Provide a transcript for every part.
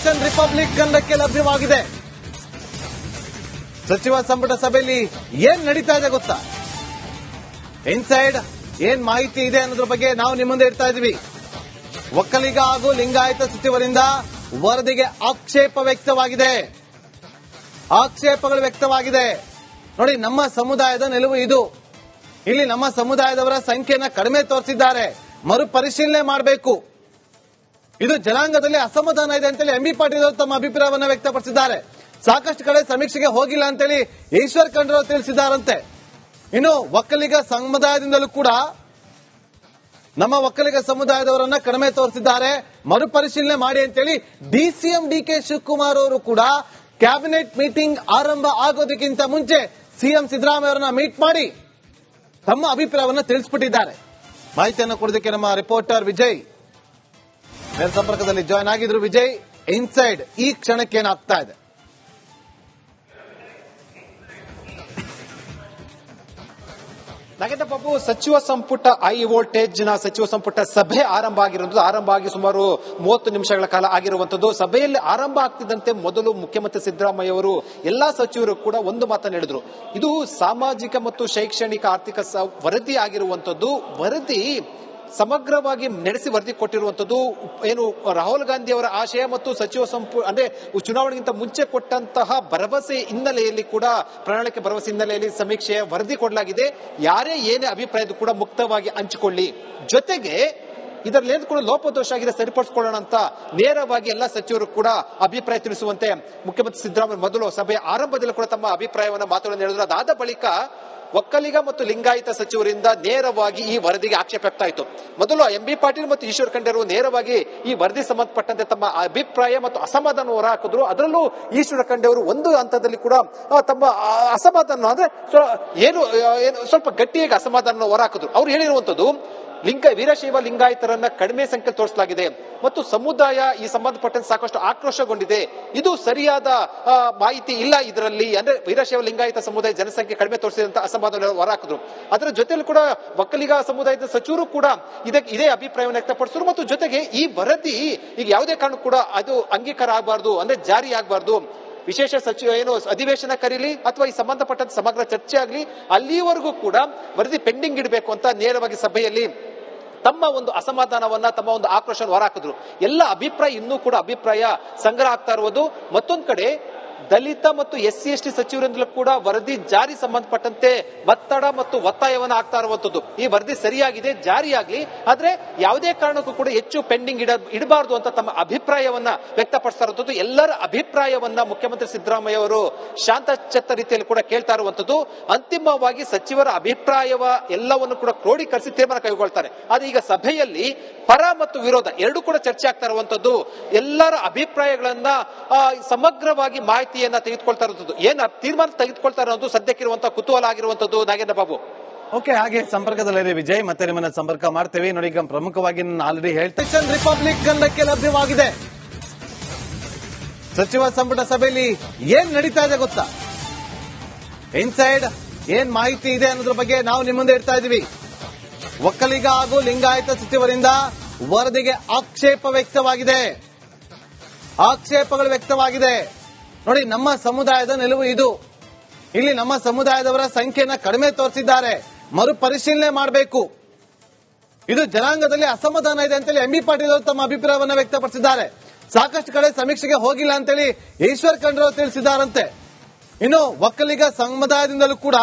Session republic ಕನ್ನಡಕ್ಕೆ ಲಭ್ಯವಾಗಿದೆ. ಸಚಿವ ಸಂಪುಟ ಸಭೆಯಲ್ಲಿ ಏನ್ ನಡೀತಾ ಇದೆ ಗೊತ್ತಾ? ಇನ್ಸೈಡ್ ಏನ್ ಮಾಹಿತಿ ಇದೆ ಅನ್ನೋದ್ರ ಬಗ್ಗೆ ನಾವು ನಿಮ್ಮ ಮುಂದೆ ಇಡ್ತಾ ಇದೀವಿ. ಒಕ್ಕಲಿಗ ಹಾಗೂ ಲಿಂಗಾಯತ ಸಚಿವರಿಂದ ವರದಿಗೆ ಆಕ್ಷೇಪಗಳು ವ್ಯಕ್ತವಾಗಿದೆ. ನೋಡಿ, ನಮ್ಮ ಸಮುದಾಯದ ನಿಲುವು ಇದು. ಇಲ್ಲಿ ನಮ್ಮ ಸಮುದಾಯದವರ ಸಂಖ್ಯೆಯನ್ನು ಕಡಿಮೆ ತೋರಿಸಿದ್ದಾರೆ, ಮರುಪರಿಶೀಲನೆ ಮಾಡಬೇಕು. ಇದು ಜನಾಂಗದಲ್ಲಿ ಅಸಮಾಧಾನ ಇದೆ ಅಂತೇಳಿ ಎಂಬಿ ಪಾಟೀಲ್ ಅವರು ತಮ್ಮ ಅಭಿಪ್ರಾಯವನ್ನು ವ್ಯಕ್ತಪಡಿಸಿದ್ದಾರೆ. ಸಾಕಷ್ಟು ಕಡೆ ಸಮೀಕ್ಷೆಗೆ ಹೋಗಿಲ್ಲ ಅಂತೇಳಿ ಈಶ್ವರ್ ಖಂಡ್ರೆ ತಿಳಿಸಿದ್ದಾರಂತೆ. ಇನ್ನು ಒಕ್ಕಲಿಗ ಸಮುದಾಯದಿಂದಲೂ ಕೂಡ ನಮ್ಮ ಒಕ್ಕಲಿಗ ಸಮುದಾಯದವರನ್ನ ಕಡಿಮೆ ತೋರಿಸಿದ್ದಾರೆ, ಮರುಪರಿಶೀಲನೆ ಮಾಡಿ ಅಂತೇಳಿ ಡಿಸಿಎಂ ಡಿಕೆ ಶಿವಕುಮಾರ್ ಅವರು ಕೂಡ ಕ್ಯಾಬಿನೆಟ್ ಮೀಟಿಂಗ್ ಆರಂಭ ಆಗೋದಕ್ಕಿಂತ ಮುಂಚೆ ಸಿಎಂ ಸಿದ್ದರಾಮಯ್ಯ ಅವರನ್ನ ಮೀಟ್ ಮಾಡಿ ತಮ್ಮ ಅಭಿಪ್ರಾಯವನ್ನು ತಿಳಿಸಿಬಿಟ್ಟಿದ್ದಾರೆ. ಮಾಹಿತಿಯನ್ನು ಕೊಡೋದಕ್ಕೆ ನಮ್ಮ ರಿಪೋರ್ಟರ್ ವಿಜಯ್ ನೇರ ಸಂಪರ್ಕದಲ್ಲಿ ಜಾಯ್ನ್ ಆಗಿದ್ರು. ವಿಜಯ್, ಇನ್ಸೈಡ್ ಈ ಕ್ಷಣಕ್ಕೆ ಏನಾಗ್ತಾ ಇದೆ? ನಾಗೇಂದ್ರ ಬಾಬು, ಸಚಿವ ಸಂಪುಟ ಹೈ ವೋಲ್ಟೇಜ್ ನ ಸಚಿವ ಸಂಪುಟ ಸಭೆ ಆರಂಭ ಆಗಿ ಸುಮಾರು 30 ನಿಮಿಷಗಳ ಕಾಲ ಆಗಿರುವಂತದ್ದು. ಸಭೆಯಲ್ಲಿ ಆರಂಭ ಆಗ್ತಿದ್ದಂತೆ ಮೊದಲು ಮುಖ್ಯಮಂತ್ರಿ ಸಿದ್ದರಾಮಯ್ಯ ಅವರು ಎಲ್ಲಾ ಸಚಿವರು ಕೂಡ ಒಂದು ಮಾತನ್ನು ಹೇಳಿದ್ರು. ಇದು ಸಾಮಾಜಿಕ ಮತ್ತು ಶೈಕ್ಷಣಿಕ ಆರ್ಥಿಕ ವರದಿ ಆಗಿರುವಂತದ್ದು. ವರದಿ ಸಮಗ್ರವಾಗಿ ನಡೆಸಿ ವರದಿ ಕೊಟ್ಟಿರುವಂತದ್ದು. ಏನು ರಾಹುಲ್ ಗಾಂಧಿ ಅವರ ಆಶಯ ಮತ್ತು ಸಚಿವ ಸಂಪುಟ ಅಂದ್ರೆ ಚುನಾವಣೆಗಿಂತ ಮುಂಚೆ ಕೊಟ್ಟಂತಹ ಭರವಸೆ ಹಿನ್ನೆಲೆಯಲ್ಲಿ ಕೂಡ ಪ್ರಣಾಳಿಕೆ ಭರವಸೆ ಹಿನ್ನೆಲೆಯಲ್ಲಿ ಸಮೀಕ್ಷೆಯ ವರದಿ ಕೊಡಲಾಗಿದೆ. ಯಾರೇ ಏನೇ ಅಭಿಪ್ರಾಯದ ಕೂಡ ಮುಕ್ತವಾಗಿ ಹಂಚಿಕೊಳ್ಳಿ, ಜೊತೆಗೆ ಇದರಲ್ಲಿ ಏನು ಕೂಡ ಲೋಪದೋಷ ಆಗಿದೆ ಸರಿಪಡಿಸಿಕೊಳ್ಳೋಣ ಅಂತ ನೇರವಾಗಿ ಎಲ್ಲ ಸಚಿವರು ಕೂಡ ಅಭಿಪ್ರಾಯ ತಿಳಿಸುವಂತೆ ಮುಖ್ಯಮಂತ್ರಿ ಸಿದ್ದರಾಮಯ್ಯ ಮೊದಲು ಸಭೆಯ ಆರಂಭದಲ್ಲಿ ಕೂಡ ತಮ್ಮ ಅಭಿಪ್ರಾಯವನ್ನು ಮಾತುಗಳನ್ನು ಹೇಳಿದ್ರು. ಅದಾದ ಬಳಿಕ ಒಕ್ಕಲಿಗ ಮತ್ತು ಲಿಂಗಾಯತ ಸಚಿವರಿಂದ ನೇರವಾಗಿ ಈ ವರದಿಗೆ ಆಕ್ಷೇಪ ವ್ಯಕ್ತವಾಯಿತು. ಮೊದಲು ಎಂಬಿ ಪಾಟೀಲ್ ಮತ್ತು ಈಶ್ವರ್ ಖಂಡ್ರೆ ಅವರು ನೇರವಾಗಿ ಈ ವರದಿ ಸಂಬಂಧಪಟ್ಟಂತೆ ತಮ್ಮ ಅಭಿಪ್ರಾಯ ಮತ್ತು ಅಸಮಾಧಾನ ಹೊರಹಾಕಿದ್ರು. ಅದರಲ್ಲೂ ಈಶ್ವರ ಖಂಡ್ರೆ ಅವರು ಒಂದು ಹಂತದಲ್ಲಿ ಕೂಡ ತಮ್ಮ ಅಸಮಾಧಾನ ಅಂದ್ರೆ ಏನು ಸ್ವಲ್ಪ ಗಟ್ಟಿಯಾಗಿ ಅಸಮಾಧಾನ ಹೊರಹಾಕಿದ್ರು. ಅವ್ರು ಹೇಳಿರುವಂತದ್ದು, ವೀರಶೈವ ಲಿಂಗಾಯತರನ್ನ ಕಡಿಮೆ ಸಂಖ್ಯೆ ತೋರಿಸಲಾಗಿದೆ ಮತ್ತು ಸಮುದಾಯ ಈ ಸಂಬಂಧಪಟ್ಟಂತೆ ಸಾಕಷ್ಟು ಆಕ್ರೋಶಗೊಂಡಿದೆ. ಇದು ಸರಿಯಾದ ಮಾಹಿತಿ ಇಲ್ಲ ಇದರಲ್ಲಿ. ಅಂದ್ರೆ ವೀರಶೈವ ಲಿಂಗಾಯತ ಸಮುದಾಯ ಜನಸಂಖ್ಯೆ ಕಡಿಮೆ ತೋರಿಸಿದಂತ ಅಸಮಾಧಾನ ಹೊರಹಾಕಿದ್ರು. ಅದರ ಜೊತೆಲಿ ಕೂಡ ಒಕ್ಕಲಿಗ ಸಮುದಾಯದ ಸಚಿವರು ಕೂಡ ಇದೇ ಅಭಿಪ್ರಾಯವನ್ನು ವ್ಯಕ್ತಪಡಿಸಿದ್ರು. ಮತ್ತು ಜೊತೆಗೆ ಈ ವರದಿ ಈಗ ಯಾವುದೇ ಕಾರಣಕ್ಕೂ ಕೂಡ ಅದು ಅಂಗೀಕಾರ ಆಗಬಾರ್ದು, ಅಂದ್ರೆ ಜಾರಿ ಆಗಬಾರ್ದು. ವಿಶೇಷ ಸಚಿವ ಅಧಿವೇಶನ ಕರೀಲಿ ಅಥವಾ ಈ ಸಂಬಂಧಪಟ್ಟಂತ ಸಮಗ್ರ ಚರ್ಚೆ ಆಗಲಿ, ಅಲ್ಲಿವರೆಗೂ ಕೂಡ ವರದಿ ಪೆಂಡಿಂಗ್ ಇಡಬೇಕು ಅಂತ ನೇರವಾಗಿ ಸಭೆಯಲ್ಲಿ ತಮ್ಮ ಒಂದು ಅಸಮಾಧಾನವನ್ನ, ತಮ್ಮ ಒಂದು ಆಕ್ರೋಶ ಹೊರಹಾಕಿದ್ರು. ಎಲ್ಲ ಅಭಿಪ್ರಾಯ ಇನ್ನೂ ಕೂಡ ಅಭಿಪ್ರಾಯ ಸಂಗ್ರಹ ಆಗ್ತಾ ಇರುವುದು. ಮತ್ತೊಂದ್ ಕಡೆ ದಲಿತ ಮತ್ತು SC ST ಸಚಿವರಿಂದಲೂ ಕೂಡ ವರದಿ ಜಾರಿ ಸಂಬಂಧಪಟ್ಟಂತೆ ಒತ್ತಡ ಮತ್ತು ಒತ್ತಾಯವನ್ನು ಆಗ್ತಾ ಇರುವಂತದ್ದು. ಈ ವರದಿ ಸರಿಯಾಗಿದೆ, ಜಾರಿಯಾಗ್ಲಿ, ಆದ್ರೆ ಯಾವುದೇ ಕಾರಣಕ್ಕೂ ಕೂಡ ಹೆಚ್ಚು ಪೆಂಡಿಂಗ್ ಇಡಬಾರದು ಅಂತ ತಮ್ಮ ಅಭಿಪ್ರಾಯವನ್ನ ವ್ಯಕ್ತಪಡಿಸ್ತಾ ಇರುವಂತದ್ದು. ಎಲ್ಲರ ಅಭಿಪ್ರಾಯವನ್ನ ಮುಖ್ಯಮಂತ್ರಿ ಸಿದ್ದರಾಮಯ್ಯ ಅವರು ಶಾಂತಚಿತ್ತ ರೀತಿಯಲ್ಲಿ ಕೂಡ ಕೇಳ್ತಾ ಇರುವಂತದ್ದು. ಅಂತಿಮವಾಗಿ ಸಚಿವರ ಅಭಿಪ್ರಾಯವ ಎಲ್ಲವನ್ನು ಕೂಡ ಕ್ರೋಢೀಕರಿಸಿ ತೀರ್ಮಾನ ಕೈಗೊಳ್ತಾರೆ. ಆದ್ರೆ ಈಗ ಸಭೆಯಲ್ಲಿ ಪರ ಮತ್ತು ವಿರೋಧ ಎರಡೂ ಕೂಡ ಚರ್ಚೆ ಆಗ್ತಾ ಇರುವಂತದ್ದು. ಎಲ್ಲರ ಅಭಿಪ್ರಾಯಗಳನ್ನ ಸಮಗ್ರವಾಗಿ ಮಾಹಿತಿಯನ್ನ ತೆಗೆದುಕೊಳ್ತಾ ಇರುವಂತದ್ದು. ಏನ್ ತೀರ್ಮಾನ ತೆಗೆದುಕೊಳ್ತಾ ಇರೋದು ಸದ್ಯಕ್ಕಿರುವಂತಹ ಕುತೂಹಲ ಆಗಿರುವಂತದ್ದು. ನಾಗೇಂದ್ರ ಬಾಬು, ಓಕೆ, ಹಾಗೆ ಸಂಪರ್ಕದಲ್ಲಿದೆ ವಿಜಯ್, ಮತ್ತೆ ನಿಮ್ಮನ್ನ ಸಂಪರ್ಕ ಮಾಡ್ತೇವೆ. ನೋಡಿ, ಈಗ ಪ್ರಮುಖವಾಗಿ ನಾನು ಆಲ್ರೆಡಿ ಹೇಳ್ತೇನೆ, ರಿಪಬ್ಲಿಕ್ ಕನ್ನಡಕ್ಕೆ ಲಭ್ಯವಾಗಿದೆ. ಸಚಿವ ಸಂಪುಟ ಸಭೆಯಲ್ಲಿ ಏನ್ ನಡೀತಾ ಇದೆ ಗೊತ್ತಾ? ಇನ್ಸೈಡ್ ಏನ್ ಮಾಹಿತಿ ಇದೆ ಅನ್ನೋದ್ರ ಬಗ್ಗೆ ನಾವು ನಿಮ್ಮ ಮುಂದೆ ಇಡ್ತಾ ಇದೀವಿ. ಒಕ್ಕಲಿಗ ಹಾಗೂ ಲಿಂಗಾಯತ ಸಚಿವರಿಂದ ವರದಿಗೆ ಆಕ್ಷೇಪಗಳು ವ್ಯಕ್ತವಾಗಿದೆ. ನೋಡಿ, ನಮ್ಮ ಸಮುದಾಯದ ನಿಲುವು ಇದು. ಇಲ್ಲಿ ನಮ್ಮ ಸಮುದಾಯದವರ ಸಂಖ್ಯೆಯನ್ನು ಕಡಿಮೆ ತೋರಿಸಿದ್ದಾರೆ, ಮರುಪರಿಶೀಲನೆ ಮಾಡಬೇಕು. ಇದು ಜನಾಂಗದಲ್ಲಿ ಅಸಮಾಧಾನ ಇದೆ ಅಂತೇಳಿ ಎಂಬಿ ಪಾಟೀಲ್ ಅವರು ತಮ್ಮ ಅಭಿಪ್ರಾಯವನ್ನು ವ್ಯಕ್ತಪಡಿಸಿದ್ದಾರೆ. ಸಾಕಷ್ಟು ಕಡೆ ಸಮೀಕ್ಷೆಗೆ ಹೋಗಿಲ್ಲ ಅಂತೇಳಿ ಈಶ್ವರ್ ಖಂಡ್ರೆ ಅವರು ತಿಳಿಸಿದ್ದಾರಂತೆ. ಇನ್ನು ಒಕ್ಕಲಿಗ ಸಮುದಾಯದಿಂದಲೂ ಕೂಡ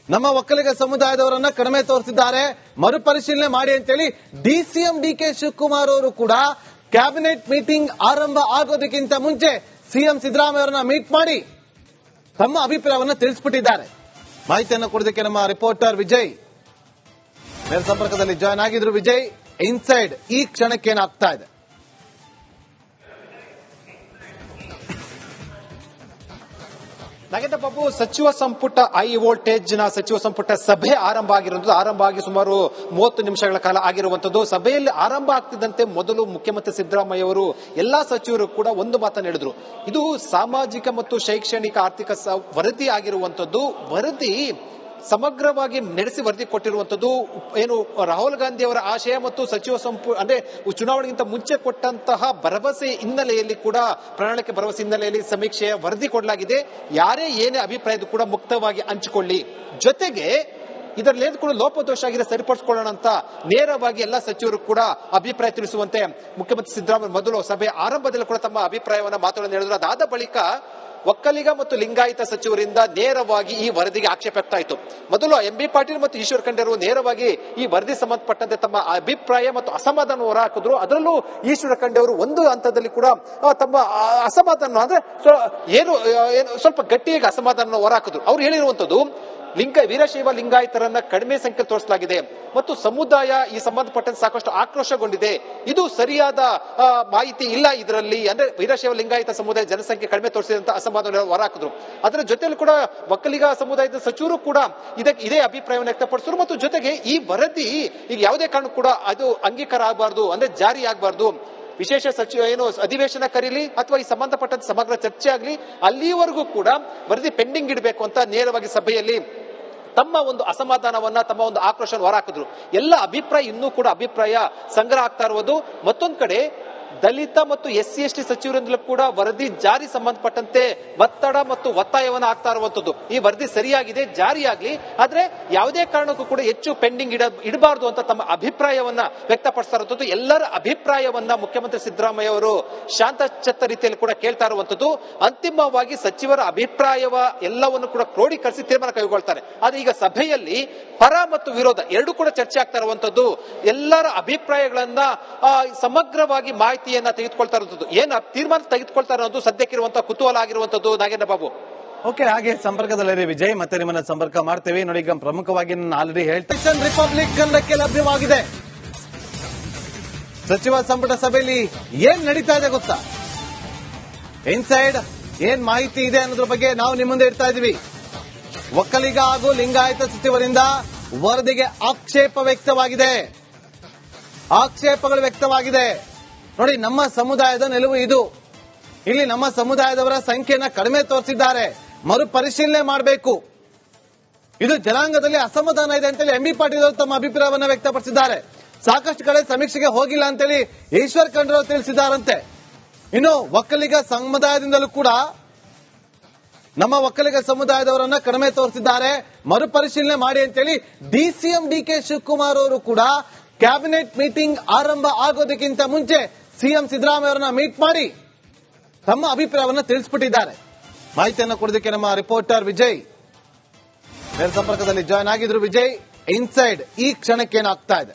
ನಮ್ಮ ಒಕ್ಕಲಿಗ ಸಮುದಾಯದವರನ್ನ ಕಡಿಮೆ ತೋರಿಸಿದ್ದಾರೆ, ಮರುಪರಿಶೀಲನೆ ಮಾಡಿ ಅಂತೇಳಿ ಡಿಸಿಎಂ ಡಿಕೆ ಶಿವಕುಮಾರ್ ಅವರು ಕೂಡ ಕ್ಯಾಬಿನೆಟ್ ಮೀಟಿಂಗ್ ಆರಂಭ ಆಗೋದಕ್ಕಿಂತ ಮುಂಚೆ ಸಿಎಂ ಸಿದ್ದರಾಮಯ್ಯ ಅವರನ್ನ ಮೀಟ್ ಮಾಡಿ ತಮ್ಮ ಅಭಿಪ್ರಾಯವನ್ನು ತಿಳಿಸಿಬಿಟ್ಟಿದ್ದಾರೆ. ಮಾಹಿತಿಯನ್ನು ಕೊಡೋದಕ್ಕೆ ನಮ್ಮ ರಿಪೋರ್ಟರ್ ವಿಜಯ್ ನೇರ ಸಂಪರ್ಕದಲ್ಲಿ ಜಾಯ್ನ್ ಆಗಿದ್ರು. ವಿಜಯ್, ಇನ್ಸೈಡ್ ಈ ಕ್ಷಣಕ್ಕೆ ಏನಾಗ್ತಾ ಇದೆ? ನಾಗೇಂದ್ರ ಬಾಬು, ಸಚಿವ ಸಂಪುಟ ಹೈ ವೋಲ್ಟೇಜ್ ನ ಸಚಿವ ಸಂಪುಟ ಸಭೆ ಆರಂಭ ಆಗಿ ಸುಮಾರು 30 ನಿಮಿಷಗಳ ಕಾಲ ಆಗಿರುವಂತದ್ದು. ಸಭೆಯಲ್ಲಿ ಆರಂಭ ಆಗ್ತಿದ್ದಂತೆ ಮೊದಲು ಮುಖ್ಯಮಂತ್ರಿ ಸಿದ್ದರಾಮಯ್ಯ ಅವರು ಎಲ್ಲಾ ಸಚಿವರು ಕೂಡ ಒಂದು ಮಾತನ್ನು ಹೇಳಿದ್ರು. ಇದು ಸಾಮಾಜಿಕ ಮತ್ತು ಶೈಕ್ಷಣಿಕ ಆರ್ಥಿಕ ವರದಿ ಆಗಿರುವಂತದ್ದು. ವರದಿ ಸಮಗ್ರವಾಗಿ ನಡೆಸಿ ವರದಿ ಕೊಟ್ಟಿರುವಂತದ್ದು ಏನು ರಾಹುಲ್ ಗಾಂಧಿ ಅವರ ಆಶಯ ಮತ್ತು ಸಚಿವ ಸಂಪುಟ ಅಂದ್ರೆ ಚುನಾವಣೆಗಿಂತ ಮುಂಚೆ ಕೊಟ್ಟಂತಹ ಭರವಸೆ ಹಿನ್ನೆಲೆಯಲ್ಲಿ ಕೂಡ ಪ್ರಣಾಳಿಕೆ ಭರವಸೆ ಹಿನ್ನೆಲೆಯಲ್ಲಿ ಸಮೀಕ್ಷೆಯ ವರದಿ ಕೊಡಲಾಗಿದೆ. ಯಾರೇ ಏನೇ ಅಭಿಪ್ರಾಯದ ಕೂಡ ಮುಕ್ತವಾಗಿ ಹಂಚಿಕೊಳ್ಳಿ, ಜೊತೆಗೆ ಇದರಲ್ಲಿ ಕೂಡ ಲೋಪದೋಷ ಆಗಿದೆ ಸರಿಪಡಿಸಿಕೊಳ್ಳೋಣ ಅಂತ ನೇರವಾಗಿ ಎಲ್ಲ ಸಚಿವರು ಕೂಡ ಅಭಿಪ್ರಾಯ ತಿಳಿಸುವಂತೆ ಮುಖ್ಯಮಂತ್ರಿ ಸಿದ್ದರಾಮಯ್ಯ ಮೊದಲು ಸಭೆ ಆರಂಭದಲ್ಲಿ ಕೂಡ ತಮ್ಮ ಅಭಿಪ್ರಾಯವನ್ನ ಮಾತುಗಳನ್ನು ಹೇಳಿದ್ರು. ಅದಾದ ಬಳಿಕ ಒಕ್ಕಲಿಗ ಮತ್ತು ಲಿಂಗಾಯತ ಸಚಿವರಿಂದ ನೇರವಾಗಿ ಈ ವರದಿಗೆ ಆಕ್ಷೇಪ ವ್ಯಕ್ತ ಆಯಿತು. ಮೊದಲು ಎಂಬಿ ಪಾಟೀಲ್ ಮತ್ತು ಈಶ್ವರ್ ಖಂಡ್ರೆ ಅವರು ನೇರವಾಗಿ ಈ ವರದಿ ಸಂಬಂಧಪಟ್ಟಂತೆ ತಮ್ಮ ಅಭಿಪ್ರಾಯ ಮತ್ತು ಅಸಮಾಧಾನ ಹೊರಹಾಕಿದ್ರು. ಅದರಲ್ಲೂ ಈಶ್ವರ ಖಂಡ್ರೆ ಅವರು ಒಂದು ಹಂತದಲ್ಲಿ ಕೂಡ ತಮ್ಮ ಅಸಮಾಧಾನ ಅಂದ್ರೆ ಏನು ಸ್ವಲ್ಪ ಗಟ್ಟಿಯಾಗಿ ಅಸಮಾಧಾನ ಹೊರಹಾಕಿದ್ರು. ಅವ್ರು ಹೇಳಿರುವಂತದ್ದು ವೀರಶೈವ ಲಿಂಗಾಯತರನ್ನ ಕಡಿಮೆ ಸಂಖ್ಯೆ ತೋರಿಸಲಾಗಿದೆ ಮತ್ತು ಸಮುದಾಯ ಈ ಸಂಬಂಧಪಟ್ಟಂತೆ ಸಾಕಷ್ಟು ಆಕ್ರೋಶಗೊಂಡಿದೆ. ಇದು ಸರಿಯಾದ ಮಾಹಿತಿ ಇಲ್ಲ ಇದರಲ್ಲಿ, ಅಂದ್ರೆ ವೀರಶೈವ ಲಿಂಗಾಯತ ಸಮುದಾಯ ಜನಸಂಖ್ಯೆ ಕಡಿಮೆ ತೋರಿಸಿದಂತ ಅಸಮಾಧಾನ ಹೊರಹಾಕಿದ್ರು. ಅದರ ಜೊತೆಯಲ್ಲಿ ಕೂಡ ಒಕ್ಕಲಿಗ ಸಮುದಾಯದ ಸಚಿವರು ಕೂಡ ಇದೇ ಅಭಿಪ್ರಾಯವನ್ನು ವ್ಯಕ್ತಪಡಿಸಿದ್ರು. ಮತ್ತು ಜೊತೆಗೆ ಈ ವರದಿ ಈಗ ಯಾವುದೇ ಕಾರಣಕ್ಕೂ ಕೂಡ ಅದು ಅಂಗೀಕಾರ ಆಗಬಾರ್ದು, ಅಂದ್ರೆ ಜಾರಿ ಆಗಬಾರ್ದು. ವಿಶೇಷ ಸಚಿವ ಏನು ಅಧಿವೇಶನ ಕರೀಲಿ ಅಥವಾ ಈ ಸಂಬಂಧಪಟ್ಟಂತೆ ಸಮಗ್ರ ಚರ್ಚೆ ಆಗಲಿ, ಅಲ್ಲಿವರೆಗೂ ಕೂಡ ವರದಿ ಪೆಂಡಿಂಗ್ ಇಡಬೇಕು ಅಂತ ನೇರವಾಗಿ ಸಭೆಯಲ್ಲಿ ತಮ್ಮ ಒಂದು ಅಸಮಾಧಾನವನ್ನ, ತಮ್ಮ ಒಂದು ಆಕ್ರೋಶ ಹೊರಹಾಕಿದ್ರು. ಎಲ್ಲ ಅಭಿಪ್ರಾಯ ಇನ್ನೂ ಕೂಡ ಅಭಿಪ್ರಾಯ ಸಂಗ್ರಹ ಆಗ್ತಾ ಇರುವುದು. ಮತ್ತೊಂದ್ ಕಡೆ ದಲಿತ ಮತ್ತು SC/ST ಸಚಿವರಿಂದಲೂ ಕೂಡ ವರದಿ ಜಾರಿ ಸಂಬಂಧಪಟ್ಟಂತೆ ಒತ್ತಡ ಮತ್ತು ಒತ್ತಾಯವನ್ನ ಆಗ್ತಾ ಇರುವಂತದ್ದು. ಈ ವರದಿ ಸರಿಯಾಗಿದೆ, ಜಾರಿಯಾಗ್ಲಿ, ಆದ್ರೆ ಯಾವುದೇ ಕಾರಣಕ್ಕೂ ಕೂಡ ಹೆಚ್ಚು ಪೆಂಡಿಂಗ್ ಇಡಬಾರ್ದು ಅಂತ ತಮ್ಮ ಅಭಿಪ್ರಾಯವನ್ನ ವ್ಯಕ್ತಪಡಿಸ್ತಾ ಇರುವಂತದ್ದು. ಎಲ್ಲರ ಅಭಿಪ್ರಾಯವನ್ನ ಮುಖ್ಯಮಂತ್ರಿ ಸಿದ್ದರಾಮಯ್ಯ ಅವರು ಶಾಂತಚಿತ್ತ ರೀತಿಯಲ್ಲಿ ಕೂಡ ಕೇಳ್ತಾ ಇರುವಂತದ್ದು. ಅಂತಿಮವಾಗಿ ಸಚಿವರ ಅಭಿಪ್ರಾಯವ ಎಲ್ಲವನ್ನು ಕೂಡ ಕ್ರೋಢೀಕರಿಸಿ ತೀರ್ಮಾನ ಕೈಗೊಳ್ತಾರೆ. ಆದ್ರೆ ಈಗ ಸಭೆಯಲ್ಲಿ ಪರ ಮತ್ತು ವಿರೋಧ ಎರಡೂ ಕೂಡ ಚರ್ಚೆ ಆಗ್ತಾ ಇರುವಂತದ್ದು. ಎಲ್ಲರ ಅಭಿಪ್ರಾಯಗಳನ್ನ ಸಮಗ್ರವಾಗಿ ಮಾಹಿತಿಯನ್ನ ತೆಗೆದುಕೊಳ್ತಾ ಇರುವಂತದ್ದು. ಏನ್ ತೀರ್ಮಾನ ತೆಗೆದುಕೊಳ್ತಾ ಇರೋದು ಸದ್ಯಕ್ಕಿರುವಂತಹ ಕುತೂಹಲ ಆಗಿರುವಂತದ್ದು. ನಾಗೇಂದ್ರ ಬಾಬು, ಓಕೆ, ಹಾಗೆ ಸಂಪರ್ಕದಲ್ಲಿ ವಿಜಯ್ ಮತ್ತೆ ನಿಮ್ಮನ್ನ ಸಂಪರ್ಕ ಮಾಡ್ತೇವೆ. ನೋಡಿ, ಈಗ ಪ್ರಮುಖವಾಗಿ ನಾನು ಆಲ್ರೆಡಿ ಹೇಳ್ತೇನೆ, ರಿಪಬ್ಲಿಕ್ ಕನ್ನಡಕ್ಕೆ ಲಭ್ಯವಾಗಿದೆ. ಸಚಿವ ಸಂಪುಟ ಸಭೆಯಲ್ಲಿ ಏನ್ ನಡೀತಾ ಇದೆ ಗೊತ್ತಾ? ಇನ್ಸೈಡ್ ಏನ್ ಮಾಹಿತಿ ಇದೆ ಅನ್ನೋದ್ರ ಬಗ್ಗೆ ನಾವು ನಿಮ್ಮ ಮುಂದೆ ಇಡ್ತಾ ಇದೀವಿ. ಒಕ್ಕಲಿಗ ಹಾಗೂ ಲಿಂಗಾಯತ ಸಚಿವರಿಂದ ವರದಿಗೆ ಆಕ್ಷೇಪಗಳು ವ್ಯಕ್ತವಾಗಿದೆ. ನೋಡಿ, ನಮ್ಮ ಸಮುದಾಯದ ನಿಲುವು ಇದು. ಇಲ್ಲಿ ನಮ್ಮ ಸಮುದಾಯದವರ ಸಂಖ್ಯೆಯನ್ನ ಕಡಿಮೆ ತೋರಿಸಿದ್ದಾರೆ, ಮರುಪರಿಶೀಲನೆ ಮಾಡಬೇಕು. ಇದು ಜನಾಂಗದಲ್ಲಿ ಅಸಮಾಧಾನ ಇದೆ ಅಂತೇಳಿ ಎಂಬಿ ಪಾಟೀಲ್ ಅವರು ತಮ್ಮ ಅಭಿಪ್ರಾಯವನ್ನ ವ್ಯಕ್ತಪಡಿಸಿದ್ದಾರೆ. ಸಾಕಷ್ಟು ಕಡೆ ಸಮೀಕ್ಷೆಗೆ ಹೋಗಿಲ್ಲ ಅಂತೇಳಿ ಈಶ್ವರ್ ಖಂಡ್ರೆ ಅವರು ತಿಳಿಸಿದ್ದಾರಂತೆ. ಇನ್ನು ಒಕ್ಕಲಿಗ ಸಮುದಾಯದಿಂದಲೂ ಕೂಡ ನಮ್ಮ ಒಕ್ಕಲಿಗ ಸಮುದಾಯದವರನ್ನ ಕಡಿಮೆ ತೋರಿಸಿದ್ದಾರೆ, ಮರುಪರಿಶೀಲನೆ ಮಾಡಿ ಅಂತೇಳಿ DCM DK ಶಿವಕುಮಾರ್ ಅವರು ಕೂಡ ಕ್ಯಾಬಿನೆಟ್ ಮೀಟಿಂಗ್ ಆರಂಭ ಆಗೋದಕ್ಕಿಂತ ಮುಂಚೆ ಸಿಎಂ ಸಿದ್ದರಾಮಯ್ಯ ಅವರನ್ನ ಮೀಟ್ ಮಾಡಿ ತಮ್ಮ ಅಭಿಪ್ರಾಯವನ್ನ ತಿಳಿಸಿಬಿಟ್ಟಿದ್ದಾರೆ. ಮಾಹಿತಿಯನ್ನು ಕೊಡೋದಕ್ಕೆ ನಮ್ಮ ರಿಪೋರ್ಟರ್ ವಿಜಯ್ ನೇರ ಸಂಪರ್ಕದಲ್ಲಿ ಜಾಯ್ನ್ ಆಗಿದ್ರು. ವಿಜಯ್, ಇನ್ಸೈಡ್ ಈ ಕ್ಷಣಕ್ಕೆ ಏನಾಗ್ತಾ ಇದೆ?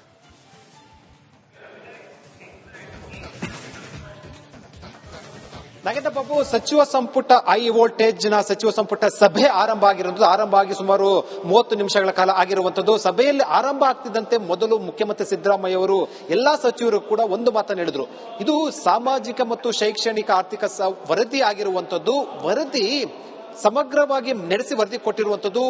ನಾಗೇಂದ್ರ ಬಾಬು, ಸಚಿವ ಸಂಪುಟ ಹೈ ವೋಲ್ಟೇಜ್ ನ ಸಚಿವ ಸಂಪುಟ ಸಭೆ ಆರಂಭ ಆಗಿ ಸುಮಾರು 30 ನಿಮಿಷಗಳ ಕಾಲ ಆಗಿರುವಂತದ್ದು. ಸಭೆಯಲ್ಲಿ ಆರಂಭ ಆಗ್ತಿದ್ದಂತೆ ಮೊದಲು ಮುಖ್ಯಮಂತ್ರಿ ಸಿದ್ದರಾಮಯ್ಯ ಅವರು ಎಲ್ಲಾ ಸಚಿವರು ಕೂಡ ಒಂದು ಮಾತನ್ನು ಹೇಳಿದ್ರು. ಇದು ಸಾಮಾಜಿಕ ಮತ್ತು ಶೈಕ್ಷಣಿಕ ಆರ್ಥಿಕ ವರದಿ ಆಗಿರುವಂತದ್ದು. ವರದಿ ಸಮಗ್ರವಾಗಿ ನಡೆಸಿ ವರದಿ ಕೊಟ್ಟಿರುವಂತದ್ದು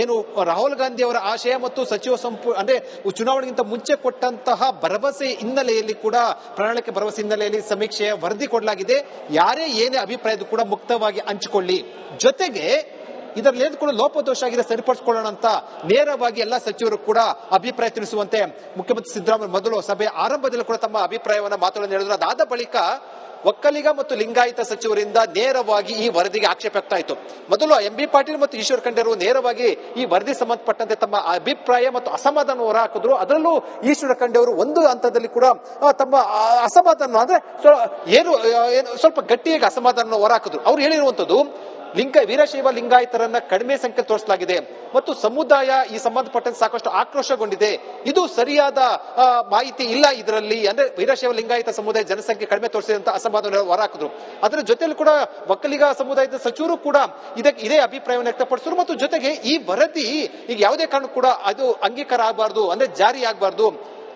ಏನು ರಾಹುಲ್ ಗಾಂಧಿ ಅವರ ಆಶಯ ಮತ್ತು ಸಚಿವ ಸಂಪುಟ ಅಂದ್ರೆ ಚುನಾವಣೆಗಿಂತ ಮುಂಚೆ ಕೊಟ್ಟಂತಹ ಭರವಸೆ ಹಿನ್ನೆಲೆಯಲ್ಲಿ ಕೂಡ ಪ್ರಣಾಳಿಕೆ ಭರವಸೆ ಹಿನ್ನೆಲೆಯಲ್ಲಿ ಸಮೀಕ್ಷೆಯ ವರದಿ ಕೊಡಲಾಗಿದೆ. ಯಾರೇ ಏನೇ ಅಭಿಪ್ರಾಯದ ಕೂಡ ಮುಕ್ತವಾಗಿ ಹಂಚಿಕೊಳ್ಳಿ, ಜೊತೆಗೆ ಇದರಲ್ಲಿ ಕೂಡ ಲೋಪದೋಷ ಆಗಿದೆ ಸರಿಪಡಿಸಿಕೊಳ್ಳೋಣ ಅಂತ ನೇರವಾಗಿ ಎಲ್ಲ ಸಚಿವರು ಕೂಡ ಅಭಿಪ್ರಾಯ ತಿಳಿಸುವಂತೆ ಮುಖ್ಯಮಂತ್ರಿ ಸಿದ್ದರಾಮಯ್ಯ ಮೊದಲು ಸಭೆ ಆರಂಭದಲ್ಲಿ ಕೂಡ ತಮ್ಮ ಅಭಿಪ್ರಾಯವನ್ನ ಮಾತುಗಳನ್ನು ಹೇಳಿದ್ರು. ಅದಾದ ಬಳಿಕ ಒಕ್ಕಲಿಗ ಮತ್ತು ಲಿಂಗಾಯತ ಸಚಿವರಿಂದ ನೇರವಾಗಿ ಈ ವರದಿಗೆ ಆಕ್ಷೇಪ ವ್ಯಕ್ತ ಆಯಿತು. ಮೊದಲು ಎಂಬಿ ಪಾಟೀಲ್ ಮತ್ತು ಈಶ್ವರ್ ಖಂಡ್ರೆ ಅವರು ನೇರವಾಗಿ ಈ ವರದಿ ಸಂಬಂಧಪಟ್ಟಂತೆ ತಮ್ಮ ಅಭಿಪ್ರಾಯ ಮತ್ತು ಅಸಮಾಧಾನ ಹೊರಹಾಕಿದ್ರು. ಅದರಲ್ಲೂ ಈಶ್ವರ ಖಂಡ್ರೆ ಅವರು ಒಂದು ಹಂತದಲ್ಲಿ ಕೂಡ ತಮ್ಮ ಅಸಮಾಧಾನ ಅಂದ್ರೆ ಏನು ಸ್ವಲ್ಪ ಗಟ್ಟಿಯಾಗಿ ಅಸಮಾಧಾನ ಹೊರಹಾಕಿದ್ರು. ಅವ್ರು ಹೇಳಿರುವಂತದ್ದು ವೀರಶೈವ ಲಿಂಗಾಯತರನ್ನ ಕಡಿಮೆ ಸಂಖ್ಯೆ ತೋರಿಸಲಾಗಿದೆ ಮತ್ತು ಸಮುದಾಯ ಈ ಸಂಬಂಧಪಟ್ಟಂತೆ ಸಾಕಷ್ಟು ಆಕ್ರೋಶಗೊಂಡಿದೆ. ಇದು ಸರಿಯಾದ ಮಾಹಿತಿ ಇಲ್ಲ ಇದರಲ್ಲಿ, ಅಂದ್ರೆ ವೀರಶೈವ ಲಿಂಗಾಯತ ಸಮುದಾಯ ಜನಸಂಖ್ಯೆ ಕಡಿಮೆ ತೋರಿಸಿದಂತ ಅಸಮಾಧಾನ ಹೊರಹಾಕಿದ್ರು. ಅದರ ಜೊತೆಯಲ್ಲಿ ಕೂಡ ಒಕ್ಕಲಿಗ ಸಮುದಾಯದ ಸಚಿವರು ಕೂಡ ಇದೇ ಅಭಿಪ್ರಾಯವನ್ನು ವ್ಯಕ್ತಪಡಿಸಿದ್ರು. ಮತ್ತು ಜೊತೆಗೆ ಈ ವರದಿ ಈಗ ಯಾವುದೇ ಕಾರಣಕ್ಕೂ ಕೂಡ ಅದು ಅಂಗೀಕಾರ ಆಗಬಾರ್ದು, ಅಂದ್ರೆ ಜಾರಿ ಆಗಬಾರ್ದು.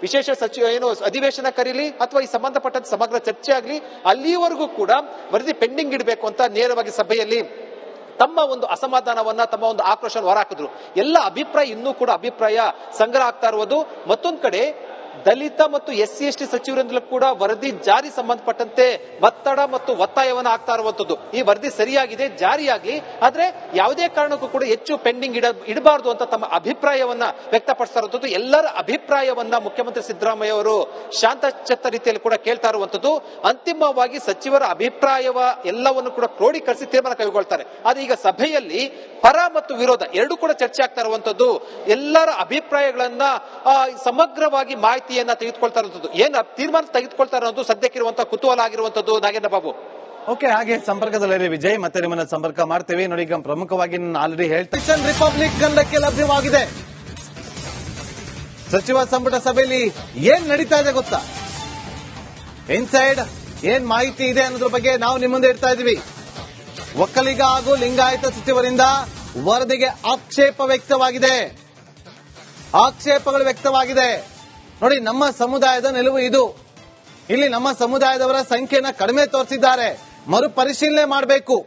ವಿಶೇಷ ಸಚಿವ ಏನು ಅಧಿವೇಶನ ಕರೀಲಿ ಅಥವಾ ಈ ಸಂಬಂಧಪಟ್ಟಂತೆ ಸಮಗ್ರ ಚರ್ಚೆ ಆಗಲಿ, ಅಲ್ಲಿವರೆಗೂ ಕೂಡ ವರದಿ ಪೆಂಡಿಂಗ್ ಇಡಬೇಕು ಅಂತ ನೇರವಾಗಿ ಸಭೆಯಲ್ಲಿ ತಮ್ಮ ಒಂದು ಅಸಮಾಧಾನವನ್ನ, ತಮ್ಮ ಒಂದು ಆಕ್ರೋಶ ಹೊರಹಾಕಿದ್ರು. ಎಲ್ಲ ಅಭಿಪ್ರಾಯ ಇನ್ನೂ ಕೂಡ ಅಭಿಪ್ರಾಯ ಸಂಗ್ರಹ ಆಗ್ತಾ ಇರುವುದು. ಮತ್ತೊಂದ್ ಕಡೆ ದಲಿತ ಮತ್ತು SC/ST ಸಚಿವರಿಂದಲೂ ಕೂಡ ವರದಿ ಜಾರಿ ಸಂಬಂಧಪಟ್ಟಂತೆ ಒತ್ತಡ ಮತ್ತು ಒತ್ತಾಯವನ್ನು ಆಗ್ತಾ ಇರುವಂತದ್ದು. ಈ ವರದಿ ಸರಿಯಾಗಿದೆ, ಜಾರಿಯಾಗ್ಲಿ, ಆದ್ರೆ ಯಾವುದೇ ಕಾರಣಕ್ಕೂ ಕೂಡ ಹೆಚ್ಚು ಪೆಂಡಿಂಗ್ ಇಡಬಾರದು ಅಂತ ತಮ್ಮ ಅಭಿಪ್ರಾಯವನ್ನ ವ್ಯಕ್ತಪಡಿಸ್ತಾ ಇರುವಂತದ್ದು. ಎಲ್ಲರ ಅಭಿಪ್ರಾಯವನ್ನ ಮುಖ್ಯಮಂತ್ರಿ ಸಿದ್ದರಾಮಯ್ಯ ಅವರು ಶಾಂತಚಿತ್ತ ರೀತಿಯಲ್ಲಿ ಕೂಡ ಕೇಳ್ತಾ ಇರುವಂತದ್ದು. ಅಂತಿಮವಾಗಿ ಸಚಿವರ ಅಭಿಪ್ರಾಯವ ಎಲ್ಲವನ್ನು ಕೂಡ ಕ್ರೋಢೀಕರಿಸಿ ತೀರ್ಮಾನ ಕೈಗೊಳ್ತಾರೆ. ಆದ್ರೆ ಈಗ ಸಭೆಯಲ್ಲಿ ಪರ ಮತ್ತು ವಿರೋಧ ಎರಡೂ ಕೂಡ ಚರ್ಚೆ ಆಗ್ತಾ ಇರುವಂತದ್ದು. ಎಲ್ಲರ ಅಭಿಪ್ರಾಯಗಳನ್ನ ಸಮಗ್ರವಾಗಿ ಮಾಹಿತಿಯನ್ನ ತೆಗೆದುಕೊಳ್ತಾ ಇರುವಂತದ್ದು. ಏನ್ ತೀರ್ಮಾನ ತೆಗೆದುಕೊಳ್ತಾ ಇರೋದು ಸದ್ಯಕ್ಕಿರುವಂತಹ ಕುತೂಹಲ ಆಗಿರುವಂತದ್ದು. ನಾಗೇಂದ್ರ ಬಾಬು, ಓಕೆ, ಹಾಗೆ ಸಂಪರ್ಕದಲ್ಲಿ ವಿಜಯ್, ಮತ್ತೆ ನಿಮ್ಮನ್ನ ಸಂಪರ್ಕ ಮಾಡ್ತೇವೆ. ನೋಡಿ, ಈಗ ಪ್ರಮುಖವಾಗಿ ನಾನು ಆಲ್ರೆಡಿ ಹೇಳ್ತೇನೆ, ರಿಪಬ್ಲಿಕ್ ಕನ್ನಡಕ್ಕೆ ಲಭ್ಯವಾಗಿದೆ. ಸಚಿವ ಸಂಪುಟ ಸಭೆಯಲ್ಲಿ ಏನ್ ನಡೀತಾ ಇದೆ ಗೊತ್ತಾ? ಇನ್ಸೈಡ್ ಏನ್ ಮಾಹಿತಿ ಇದೆ ಅನ್ನೋದ್ರ ಬಗ್ಗೆ ನಾವು ನಿಮ್ಮ ಮುಂದೆ ಇಡ್ತಾ ಇದೀವಿ. ಒಕ್ಕಲಿಗ ಹಾಗೂ ಲಿಂಗಾಯತ ಸಚಿವರಿಂದ ವರದಿಗೆ ಆಕ್ಷೇಪಗಳು ವ್ಯಕ್ತವಾಗಿದೆ. ನೋಡಿ, ನಮ್ಮ ಸಮುದಾಯದ ನಿಲುವು ಇದು. ಇಲ್ಲಿ ನಮ್ಮ ಸಮುದಾಯದವರ ಸಂಖ್ಯೆನ ಕಡಿಮೆ ತೋರಿಸಿದ್ದಾರೆ, ಮರುಪರಿಶೀಲನೆ ಮಾಡಬೇಕು.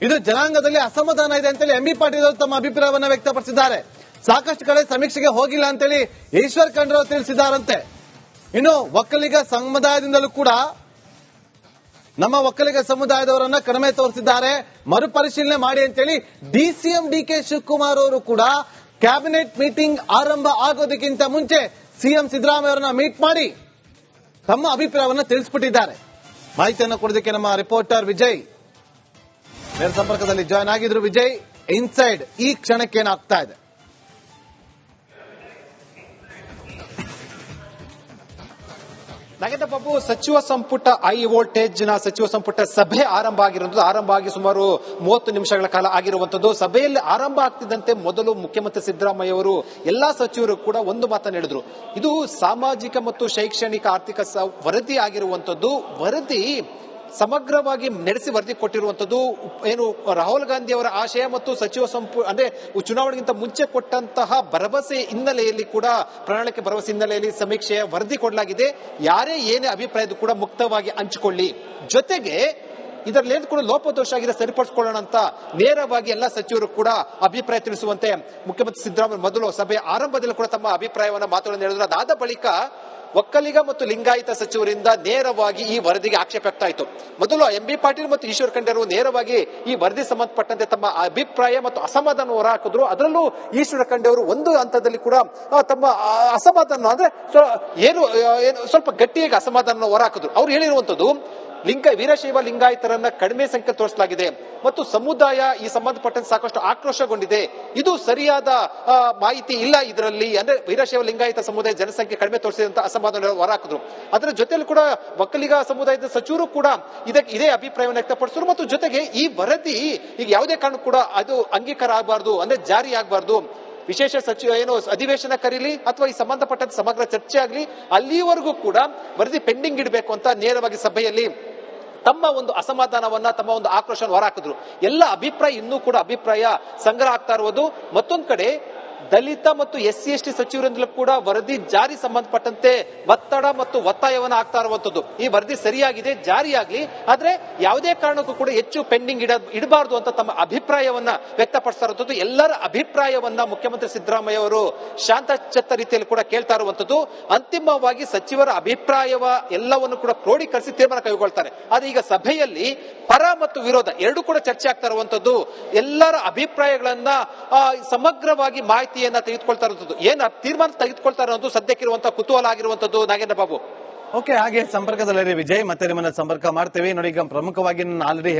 ಇದು ಜನಾಂಗದಲ್ಲಿ ಅಸಮಾಧಾನ ಇದೆ ಅಂತೇಳಿ ಎಂಬಿ ಪಾಟೀಲ್ ಅವರು ತಮ್ಮ ಅಭಿಪ್ರಾಯವನ್ನು ವ್ಯಕ್ತಪಡಿಸಿದ್ದಾರೆ. ಸಾಕಷ್ಟು ಕಡೆ ಸಮೀಕ್ಷೆಗೆ ಹೋಗಿಲ್ಲ ಅಂತೇಳಿ ಈಶ್ವರ್ ಖಂಡ್ರೆ ಅವರು ತಿಳಿಸಿದ್ದಾರಂತೆ. ಇನ್ನು ಒಕ್ಕಲಿಗ ಸಮುದಾಯದಿಂದಲೂ ಕೂಡ ನಮ್ಮ ಒಕ್ಕಲಿಗ ಸಮುದಾಯದವರನ್ನ ಕಡಿಮೆ ತೋರಿಸಿದ್ದಾರೆ, ಮರುಪರಿಶೀಲನೆ ಮಾಡಿ ಅಂತೇಳಿ DCM DK ಶಿವಕುಮಾರ್ ಅವರು ಕೂಡ ಕ್ಯಾಬಿನೆಟ್ ಮೀಟಿಂಗ್ ಆರಂಭ ಆಗೋದಕ್ಕಿಂತ ಮುಂಚೆ ಸಿಎಂ ಸಿದ್ದರಾಮಯ್ಯ ಅವರನ್ನ ಮೀಟ್ ಮಾಡಿ ತಮ್ಮ ಅಭಿಪ್ರಾಯವನ್ನು ತಿಳಿಸಿಬಿಟ್ಟಿದ್ದಾರೆ. ಮಾಹಿತಿಯನ್ನು ಕೊಡೋದಕ್ಕೆ ನಮ್ಮ ರಿಪೋರ್ಟರ್ ವಿಜಯ್ ನೇರ ಸಂಪರ್ಕದಲ್ಲಿ ಜಾಯ್ನ್ ಆಗಿದ್ರು. ವಿಜಯ್, ಇನ್ಸೈಡ್ ಈ ಕ್ಷಣಕ್ಕೆ ಏನಾಗ್ತಾ ಇದೆ? ನಾಗೇಂದ್ರ ಬಾಬು, ಸಚಿವ ಸಂಪುಟ ಹೈ ವೋಲ್ಟೇಜ್ ನ ಸಚಿವ ಸಂಪುಟ ಸಭೆ ಆರಂಭ ಆಗಿ ಸುಮಾರು 30 ನಿಮಿಷಗಳ ಕಾಲ ಆಗಿರುವಂತದ್ದು. ಸಭೆಯಲ್ಲಿ ಆರಂಭ ಆಗ್ತಿದ್ದಂತೆ ಮೊದಲು ಮುಖ್ಯಮಂತ್ರಿ ಸಿದ್ದರಾಮಯ್ಯ ಅವರು ಎಲ್ಲಾ ಸಚಿವರು ಕೂಡ ಒಂದು ಮಾತನ್ನು ಹೇಳಿದ್ರು. ಇದು ಸಾಮಾಜಿಕ ಮತ್ತು ಶೈಕ್ಷಣಿಕ ಆರ್ಥಿಕ ವರದಿ ಆಗಿರುವಂತದ್ದು. ವರದಿ ಸಮಗ್ರವಾಗಿ ನಡೆಸಿ ವರದಿ ಕೊಟ್ಟಿರುವಂತದ್ದು. ಏನು ರಾಹುಲ್ ಗಾಂಧಿ ಅವರ ಆಶಯ ಮತ್ತು ಸಚಿವ ಅಂದ್ರೆ ಚುನಾವಣೆಗಿಂತ ಮುಂಚೆ ಕೊಟ್ಟಂತಹ ಭರವಸೆ ಹಿನ್ನೆಲೆಯಲ್ಲಿ ಕೂಡ, ಪ್ರಣಾಳಿಕೆ ಭರವಸೆ ಹಿನ್ನೆಲೆಯಲ್ಲಿ ಸಮೀಕ್ಷೆಯ ವರದಿ ಕೊಡಲಾಗಿದೆ. ಯಾರೇ ಏನೇ ಅಭಿಪ್ರಾಯದ ಕೂಡ ಮುಕ್ತವಾಗಿ ಹಂಚಿಕೊಳ್ಳಿ, ಜೊತೆಗೆ ಇದರಲ್ಲಿ ಏನು ಕೂಡ ಲೋಪದೋಷ ಆಗಿದೆ ಸರಿಪಡಿಸಿಕೊಳ್ಳೋಣ ಅಂತ ನೇರವಾಗಿ ಎಲ್ಲಾ ಸಚಿವರು ಕೂಡ ಅಭಿಪ್ರಾಯ ತಿಳಿಸುವಂತೆ ಮುಖ್ಯಮಂತ್ರಿ ಸಿದ್ದರಾಮಯ್ಯ ಮೊದಲು ಸಭೆಯ ಆರಂಭದಲ್ಲಿ ಕೂಡ ತಮ್ಮ ಅಭಿಪ್ರಾಯವನ್ನ ಮಾತುಗಳನ್ನು ಹೇಳಿದ್ರು. ಅದಾದ ಬಳಿಕ ಒಕ್ಕಲಿಗ ಮತ್ತು ಲಿಂಗಾಯತ ಸಚಿವರಿಂದ ನೇರವಾಗಿ ಈ ವರದಿಗೆ ಆಕ್ಷೇಪ ವ್ಯಕ್ತವಾಯಿತು. ಮೊದಲು ಎಂಬಿ ಪಾಟೀಲ್ ಮತ್ತು ಈಶ್ವರ್ ಖಂಡ್ರೆ ಅವರು ನೇರವಾಗಿ ಈ ವರದಿ ಸಂಬಂಧಪಟ್ಟಂತೆ ತಮ್ಮ ಅಭಿಪ್ರಾಯ ಮತ್ತು ಅಸಮಾಧಾನ ಹೊರಹಾಕಿದ್ರು. ಅದರಲ್ಲೂ ಈಶ್ವರ್ ಖಂಡ್ರೆ ಅವರು ಒಂದು ಹಂತದಲ್ಲಿ ಕೂಡ ತಮ್ಮ ಅಸಮಾಧಾನ ಅಂದ್ರೆ ಏನು ಸ್ವಲ್ಪ ಗಟ್ಟಿಯಾಗಿ ಅಸಮಾಧಾನ ಹೊರಹಾಕಿದ್ರು. ಅವ್ರು ಹೇಳಿರುವಂತದ್ದು, ವೀರಶೈವ ಲಿಂಗಾಯತರನ್ನ ಕಡಿಮೆ ಸಂಖ್ಯೆ ತೋರಿಸಲಾಗಿದೆ ಮತ್ತು ಸಮುದಾಯ ಈ ಸಂಬಂಧಪಟ್ಟಂತೆ ಸಾಕಷ್ಟು ಆಕ್ರೋಶಗೊಂಡಿದೆ. ಇದು ಸರಿಯಾದ ಮಾಹಿತಿ ಇಲ್ಲ ಇದರಲ್ಲಿ. ಅಂದ್ರೆ ವೀರಶೈವ ಲಿಂಗಾಯತ ಸಮುದಾಯ ಜನಸಂಖ್ಯೆ ಕಡಿಮೆ ತೋರಿಸಿದಂತ ಅಸಮಾಧಾನ ಹೊರಹಾಕಿದ್ರು. ಅದರ ಜೊತೆಯಲ್ಲಿ ಕೂಡ ಒಕ್ಕಲಿಗ ಸಮುದಾಯದ ಸಚಿವರು ಕೂಡ ಇದೇ ಅಭಿಪ್ರಾಯವನ್ನು ವ್ಯಕ್ತಪಡಿಸಿದ್ರು. ಮತ್ತು ಜೊತೆಗೆ ಈ ವರದಿ ಈಗ ಯಾವುದೇ ಕಾರಣ ಕೂಡ ಅದು ಅಂಗೀಕಾರ ಆಗಬಾರ್ದು, ಅಂದ್ರೆ ಜಾರಿ ಆಗಬಾರ್ದು. ವಿಶೇಷ ಸಚಿವ ಅಧಿವೇಶನ ಕರೀಲಿ ಅಥವಾ ಈ ಸಂಬಂಧಪಟ್ಟಂತೆ ಸಮಗ್ರ ಚರ್ಚೆ ಆಗಲಿ, ಅಲ್ಲಿವರೆಗೂ ಕೂಡ ವರದಿ ಪೆಂಡಿಂಗ್ ಇಡಬೇಕು ಅಂತ ನೇರವಾಗಿ ಸಭೆಯಲ್ಲಿ ತಮ್ಮ ಒಂದು ಅಸಮಾಧಾನವನ್ನ, ತಮ್ಮ ಒಂದು ಆಕ್ರೋಶ ಹೊರಹಾಕಿದ್ರು. ಎಲ್ಲ ಅಭಿಪ್ರಾಯ ಇನ್ನೂ ಕೂಡ ಅಭಿಪ್ರಾಯ ಸಂಗ್ರಹ ಆಗ್ತಾ ಇರುವುದು. ಮತ್ತೊಂದ್ ಕಡೆ ದಲಿತ ಮತ್ತು SC/ST ಸಚಿವರಿಂದಲೂ ಕೂಡ ವರದಿ ಜಾರಿ ಸಂಬಂಧಪಟ್ಟಂತೆ ಒತ್ತಡ ಮತ್ತು ಒತ್ತಾಯವನ್ನು ಆಗ್ತಾ ಇರುವಂತದ್ದು. ಈ ವರದಿ ಸರಿಯಾಗಿದೆ, ಜಾರಿಯಾಗ್ಲಿ, ಆದ್ರೆ ಯಾವುದೇ ಕಾರಣಕ್ಕೂ ಕೂಡ ಹೆಚ್ಚು ಪೆಂಡಿಂಗ್ ಇಡಬಾರದು ಅಂತ ತಮ್ಮ ಅಭಿಪ್ರಾಯವನ್ನ ವ್ಯಕ್ತಪಡಿಸ್ತಾ ಇರುವಂತದ್ದು. ಎಲ್ಲರ ಅಭಿಪ್ರಾಯವನ್ನ ಮುಖ್ಯಮಂತ್ರಿ ಸಿದ್ದರಾಮಯ್ಯ ಅವರು ಶಾಂತಚಿತ್ತ ರೀತಿಯಲ್ಲಿ ಕೂಡ ಕೇಳ್ತಾ ಇರುವಂತದ್ದು. ಅಂತಿಮವಾಗಿ ಸಚಿವರ ಅಭಿಪ್ರಾಯವ ಎಲ್ಲವನ್ನು ಕೂಡ ಕ್ರೋಢೀಕರಿಸಿ ತೀರ್ಮಾನ ಕೈಗೊಳ್ತಾರೆ. ಆದ್ರೆ ಈಗ ಸಭೆಯಲ್ಲಿ ಪರ ಮತ್ತು ವಿರೋಧ ಎರಡೂ ಕೂಡ ಚರ್ಚೆ ಆಗ್ತಾ ಇರುವಂತದ್ದು. ಎಲ್ಲರ ಅಭಿಪ್ರಾಯಗಳನ್ನ ಸಮಗ್ರವಾಗಿ ಮಾಹಿತಿಯನ್ನ ತೆಗೆದುಕೊಳ್ತಾ ಇರುವಂತದ್ದು. ಏನ್ ತೀರ್ಮಾನ ತೆಗೆದುಕೊಳ್ತಾ ಇರೋದು ಸದ್ಯಕ್ಕಿರುವಂತಹ ಕುತೂಹಲ ಆಗಿರುವಂತದ್ದು. ನಾಗೇಂದ್ರ ಬಾಬು, ಓಕೆ, ಹಾಗೆ ಸಂಪರ್ಕದಲ್ಲಿ ವಿಜಯ್, ಮತ್ತೆ ನಿಮ್ಮನ್ನ ಸಂಪರ್ಕ ಮಾಡ್ತೇವೆ. ನೋಡಿ, ಈಗ ಪ್ರಮುಖವಾಗಿ ನಾನು ಆಲ್ರೆಡಿ